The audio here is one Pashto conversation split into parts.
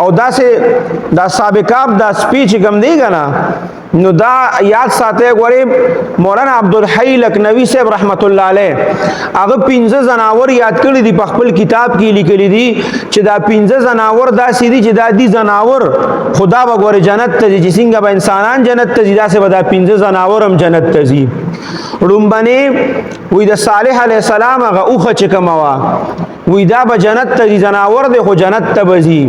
او داسې دا سابقاب دا سپی چې کوم دی کنه نو دا یاد ساته غوري مولانا عبدالحی لکنوی صاحب رحمت الله علیه هغه 15 زناور یاد کړی دی په خپل کتاب کې لیکلی دی چې دا 15 زناور دا سیدی چې دا دی زناور خدا به غوري جنت ته چې څنګه به انسانان جنت ته ځي داسې به دا 15 زناور هم جنت ته ځي رومبنه وې د صالح علی السلام هغه اوخه چې کموا وې دا به جنت ته ځي زناور دی خو جنت ته بځي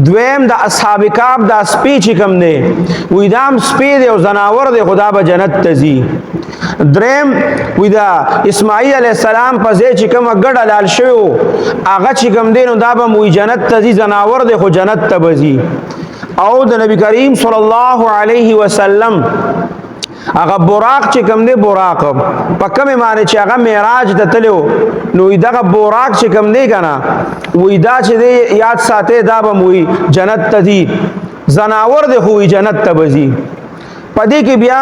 دویم د اصحاب کعب دا سپی چې کم دی وې دا هم سپی دی او زناور دی خدا به جنت ته ځي دریم وې دا اسماعیل علی السلام په ځای چې کوم ګډه لال شوی هغه چې کم دی نو دا به موي جنت ته ځي زناور دی خو جنت ته بځي او د نبی کریم صلی الله علیه وسلم هغه براق چې کوم دی براق په کومه معنی چې هغه معراج ته تلو نو دغه براق چې کوم دی کنه وې دا چې دی یاد ساته دا به موي جنت ته ځي زناور دی خو جنت ته بځي پدې کې بیا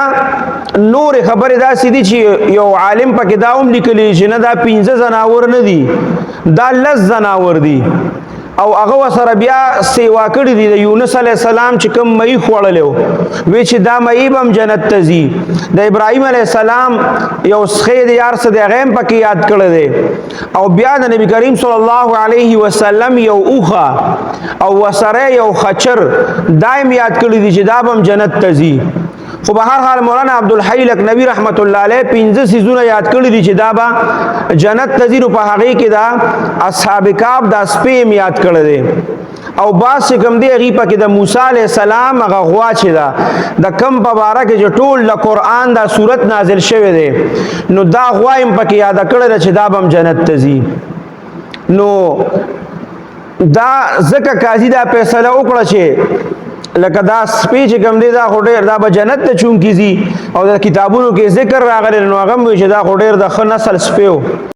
نور خبره دا سیدی چې یو عالم پکې دا هم لیکلی چې نه دا 15 زناور نه دي دا 10 زناور دي او هغه سره بیا سیوا کړی دی د یونس علی السلام چې کوم مې خوړلو وی چې دا مې بم جنت ته ځي د ابراهیم علی السلام یو خیر یار څه دی غیم پکې یاد کړی دی او بیا د نبی کریم صلی الله علیه وسلم یو اوخه او وسره یو خچر دایم یاد کړی دی چې دا بم جنت ته ځي خو به هر حال مولانا عبدالحی لکنوی رحمت الله علیه 15 سيزونه یاد کړی دي چې دا به جنت ته ځي په هغه کې دا اصحاب کعب دا سپیم یاد کړی دی او باس کوم دی هغه پکې د موسی علی السلام هغه غوا چې دا د کم په باره کې چې ټول د قران دا صورت نازل شوه دی نو دا غوا هم پکې یاد کړی چې دا به جنت ته ځي نو دا زکه قاضي دا فیصله وکړه چې لکه دا سپی چې کوم دی دا خډیر دا به جنت ته چون کیږي او د کتابونو کې ذکر راغلی نو هغه چې دا خډیر د خ نسل سپیو